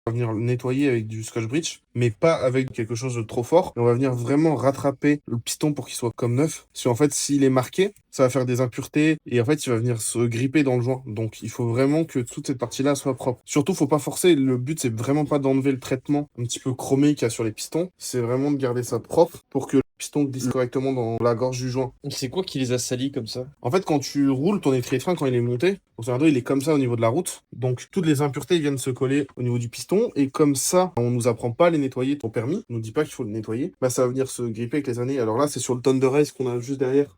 On va venir nettoyer avec du Scotch Brite, mais pas avec quelque chose de trop fort. Et on va venir vraiment rattraper le piston pour qu'il soit comme neuf. Parce qu'en fait, s'il est marqué, ça va faire des impuretés et en fait, il va venir se gripper dans le joint. Donc, il faut vraiment que toute cette partie-là soit propre. Surtout, faut pas forcer. Le but, c'est vraiment pas d'enlever le traitement un petit peu chromé qu'il y a sur les pistons. C'est vraiment de garder ça propre pour que le piston glisse correctement dans la gorge du joint. C'est quoi qui les a salis comme ça? En fait, quand tu roules ton étrier de frein, quand il est monté, ton radeau, il est comme ça au niveau de la route. Donc, toutes les impuretés viennent se coller au niveau du piston. Et comme ça, on nous apprend pas à les nettoyer. Ton permis on nous dit pas qu'il faut le nettoyer. Bah, ça va venir se gripper avec les années. Alors là, c'est sur le Thunder Race qu'on a juste derrière.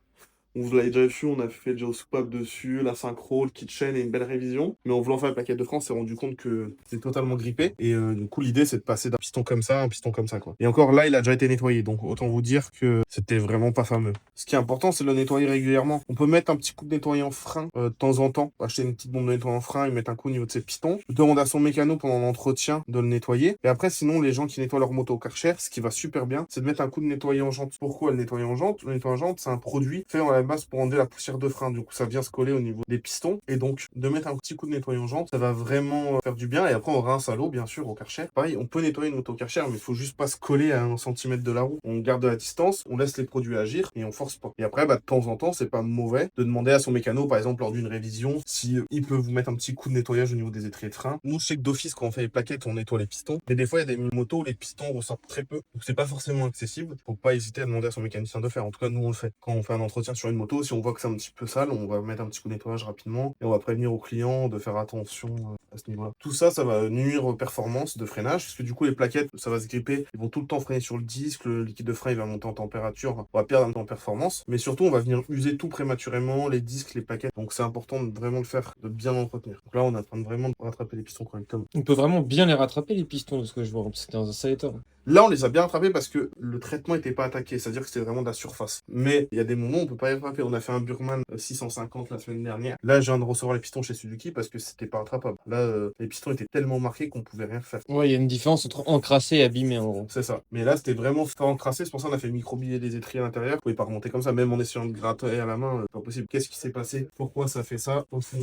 Vous l'avez déjà vu, on a fait le soupape dessus, la synchro, le kitchen et une belle révision. Mais en voulant faire la plaquette de France, on s'est rendu compte que c'est totalement grippé. Et du coup, l'idée, c'est de passer d'un piston comme ça à un piston comme ça, quoi. Et encore là, il a déjà été nettoyé. Donc, autant vous dire que c'était vraiment pas fameux. Ce qui est important, c'est de le nettoyer régulièrement. On peut mettre un petit coup de nettoyant frein de temps en temps. Acheter une petite bombe de nettoyant frein et mettre un coup au niveau de ses pistons. Demander à son mécano pendant l'entretien de le nettoyer. Et après, sinon, les gens qui nettoient leur moto au Karcher, ce qui va super bien, c'est de mettre un coup de nettoyant jante. Pourquoi le nettoyant jante? Le nettoyant jante, c'est un produit fait à la base pour enlever la poussière de frein. Du coup, ça vient se coller au niveau des pistons. Et donc, de mettre un petit coup de nettoyant jante, ça va vraiment faire du bien. Et après, on rince à l'eau, bien sûr, au Karcher. Pareil, on peut nettoyer une moto au Karcher, mais il faut juste pas se coller à 1 centimètre de la roue. On garde de la distance, on laisse les produits agir et on force pas. Et après, de temps en temps, c'est pas mauvais de demander à son mécano, par exemple, lors d'une révision, si il peut vous mettre un petit coup de nettoyage au niveau des étriers de frein. Nous, je sais que d'office, quand on fait les plaquettes, on nettoie les pistons. Mais des fois, il y a des motos où les pistons ressortent très peu. Donc, c'est pas forcément accessible. Faut pas hésiter à demander à son mécanicien de faire. En tout cas, nous, on le fait. Quand on fait un entretien sur une moto, si on voit que c'est un petit peu sale, on va mettre un petit coup de nettoyage rapidement et on va prévenir au client de faire attention à ce niveau-là. Tout ça, ça va nuire aux performances de freinage parce que du coup, les plaquettes, ça va se gripper. Ils vont tout le temps freiner sur le disque. Le liquide de frein, il va monter en température. On va perdre un peu en performance. Mais surtout, on va venir user tout prématurément, les disques, les plaquettes. Donc, c'est important de vraiment le faire, de bien l'entretenir. Donc là, on est en train de vraiment rattraper les pistons correctement. On peut vraiment bien les rattraper, les pistons, de ce que je vois. C'était dans un sale état. Là, on les a bien rattrapés parce que le traitement n'était pas attaqué, c'est-à-dire que c'était vraiment de la surface. Mais il y a des moments où on peut pas les rattraper. On a fait un Burman 650 la semaine dernière. Là, je viens de recevoir les pistons chez Suzuki parce que c'était pas rattrapable. Là, les pistons étaient tellement marqués qu'on pouvait rien faire. Ouais, il y a une différence entre encrassé et abîmé, en gros. C'est ça. Mais là, c'était vraiment fort encrassé. C'est pour ça qu'on a fait micro-biller les étriers à l'intérieur. Vous pouvez pas remonter comme ça, même en essayant de gratter à la main. Pas possible. Qu'est-ce qui s'est passé? Pourquoi ça fait ça? Au fond.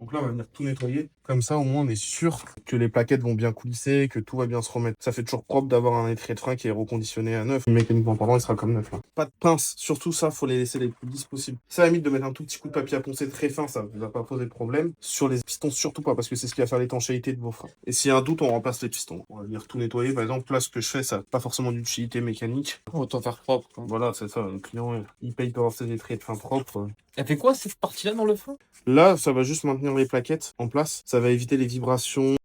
Donc là, on va venir tout nettoyer. Comme ça, au moins, on est sûr que les plaquettes vont bien coulisser, que tout va bien se remettre. Ça fait toujours propre d'avoir un étrier de frein qui est reconditionné à neuf. Mécaniquement parlant, il sera comme neuf, là. Pas de pince. Surtout ça, faut les laisser les plus lisses possible. Ça, à la limite de mettre un tout petit coup de papier à poncer très fin, ça ne va pas poser de problème. Sur les pistons, surtout pas, parce que c'est ce qui va faire l'étanchéité de vos freins. Et s'il y a un doute, on remplace les pistons. On va venir tout nettoyer. Par exemple, là, ce que je fais, ça n'a pas forcément d'utilité mécanique. Autant faire propre, quoi. Voilà, c'est ça. Le client, il paye pour avoir ses étriers de frein propres. Elle fait quoi, cette partie-là, dans le frein? Là, ça va juste maintenir les plaquettes en place. Ça va éviter les vibrations,